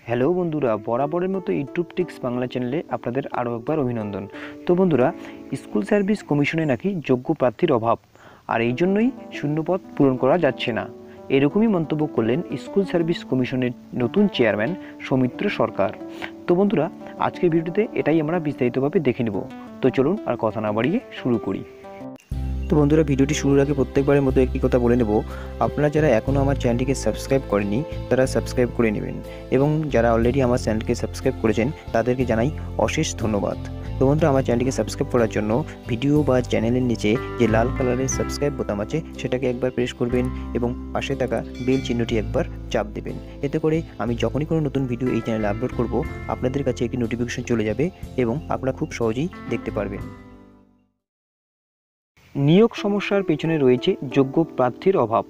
Hello বন্ধুরা, বরাবরের মতো ইউটিউব টিক্স বাংলা চ্যানেলে আপনাদের আরও একবার অভিনন্দন। তো বন্ধুরা, স্কুল সার্ভিস কমিশনে নাকি যোগ্য প্রার্থীর অভাব, আর এই জন্যই শূন্যপদ পূরণ করা যাচ্ছে না, এরকমই মন্তব্য করলেন স্কুল সার্ভিস কমিশনের নতুন চেয়ারম্যান সৌমিত্র সরকার। তো বন্ধুরা, আজকের ভিডিওতে এটাই আমরা বিস্তারিতভাবে দেখে নেব। তো চলুন আর কথা না বাড়িয়ে শুরু করি। তো বন্ধুরা, ভিডিওটি শুরুর আগে প্রত্যেকবারের মতো একটি কথা বলে নেব, আপনারা যারা এখনও আমার চ্যানেলটিকে সাবস্ক্রাইব করেননি তারা সাবস্ক্রাইব করে নেবেন, এবং যারা অলরেডি আমার চ্যানেলকে সাবস্ক্রাইব করেছেন তাদেরকে জানাই অশেষ ধন্যবাদ। তো বন্ধুরা, আমার চ্যানেলটিকে সাবস্ক্রাইব করার জন্য ভিডিও বা চ্যানেলের নিচে যে লাল কালারের সাবস্ক্রাইব বোতাম আছে সেটাকে একবার প্রেস করবেন এবং পাশে থাকা বেল চিহ্নটি একবার চাপ দেবেন। এতে করে আমি যখনই কোনো নতুন ভিডিও এই চ্যানেলে আপলোড করব আপনাদের কাছে একটি নোটিফিকেশন চলে যাবে এবং আপনারা খুব সহজেই দেখতে পারবেন। নিয়োগ সমস্যার পেছনে রয়েছে যোগ্য প্রার্থীর অভাব,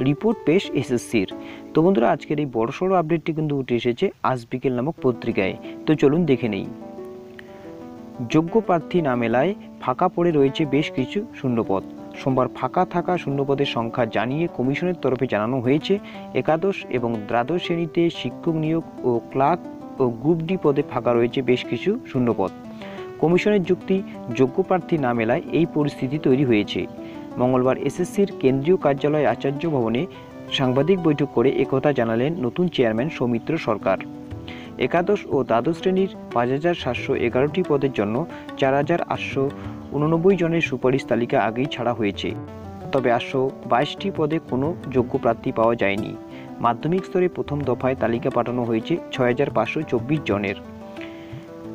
রিপোর্ট পেশ এসএসসির। তো বন্ধুরা, আজকের এই বড়সড় আপডেটটি কিন্তু উঠে এসেছে আজ বিকেল নামক পত্রিকায়। তো চলুন দেখে নেই। যোগ্য প্রার্থী না মেলায় ফাঁকা পড়ে রয়েছে বেশ কিছু শূন্যপদ। সোমবার ফাঁকা থাকা শূন্যপদের সংখ্যা জানিয়ে কমিশনের তরফে জানানো হয়েছে, একাদশ এবং দ্বাদশ শ্রেণীতে শিক্ষক নিয়োগ ও ক্লার্ক ও গ্রুপ ডি পদে ফাঁকা রয়েছে বেশ কিছু শূন্যপদ। কমিশনের যুক্তি, যোগ্য প্রার্থী না মেলায় এই পরিস্থিতি তৈরি হয়েছে। মঙ্গলবার এসএসসির কেন্দ্রীয় কার্যালয় আচার্য ভবনে সাংবাদিক বৈঠক করে একথা জানালেন নতুন চেয়ারম্যান সৌমিত্র সরকার। একাদশ ও দ্বাদশ শ্রেণীর 5,711টি পদের জন্য 4,889 জনের সুপারিশ তালিকা আগেই ছাড়া হয়েছে, তবে 822টি পদে কোনো যোগ্য প্রার্থী পাওয়া যায়নি। মাধ্যমিক স্তরে প্রথম দফায় তালিকা পাঠানো হয়েছে 6,524 জনের।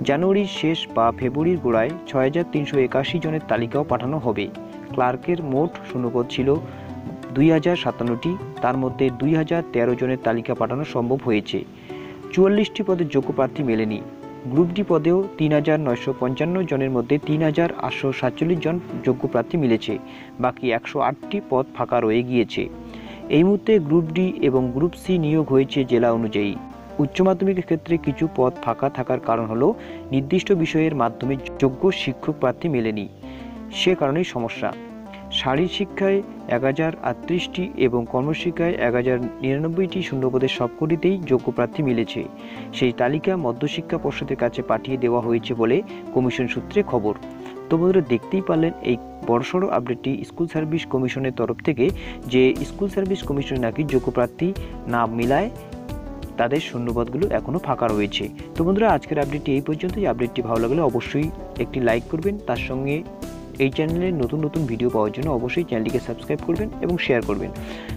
জানুয়ারির শেষ বা ফেব্রুয়ারির গোড়ায় 6,381 জনের তালিকাও পাঠানো হবে। ক্লার্কের মোট শূন্যপদ ছিল 2,057টি, তার মধ্যে 2,013 জনের তালিকা পাঠানো সম্ভব হয়েছে। 44টি পদের যোগ্য প্রার্থী মেলেনি। গ্রুপ ডি পদেও 3,955 জনের মধ্যে 3,847 জন যোগ্য প্রার্থী মিলেছে, বাকি 108টি পদ ফাঁকা রয়ে গিয়েছে। এই মুহূর্তে গ্রুপ ডি এবং গ্রুপ সি নিয়োগ হয়েছে জেলা অনুযায়ী। উচ্চ মাধ্যমিকের ক্ষেত্রে কিছু পদ ফাঁকা থাকার কারণ হলো নির্দিষ্ট বিষয়ের মাধ্যমে যোগ্য শিক্ষক প্রার্থী মেলেনি, সে কারণেই সমস্যা। শারীর শিক্ষায় 1,038টি এবং কর্মশিক্ষায় 1,099টি শূন্যপদের সবকটিতেই যোগ্য প্রার্থী মিলেছে। সেই তালিকা মধ্যশিক্ষা পর্ষদের কাছে পাঠিয়ে দেওয়া হয়েছে বলে কমিশন সূত্রে খবর। তো বন্ধুরা, দেখতেই পারলেন এই বড়সড় আপডেটটি স্কুল সার্ভিস কমিশনের তরফ থেকে, যে স্কুল সার্ভিস কমিশনে নাকি যোগ্য প্রার্থী না মিলায় তাদের শূন্যপদগুলো এখনও ফাঁকা রয়েছে। তো বন্ধুরা, আজকের আপডেটটি এই পর্যন্তই। আপডেটটি ভালো লাগলে অবশ্যই একটি লাইক করবেন, তার সঙ্গে এই চ্যানেলের নতুন নতুন ভিডিও পাওয়ার জন্য অবশ্যই চ্যানেলটিকে সাবস্ক্রাইব করবেন এবং শেয়ার করবেন।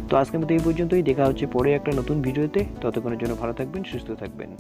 তো আজকের মতো এই পর্যন্তই, দেখা হচ্ছে পরে একটা নতুন ভিডিওতে। ততক্ষণের জন্য ভালো থাকবেন, সুস্থ থাকবেন।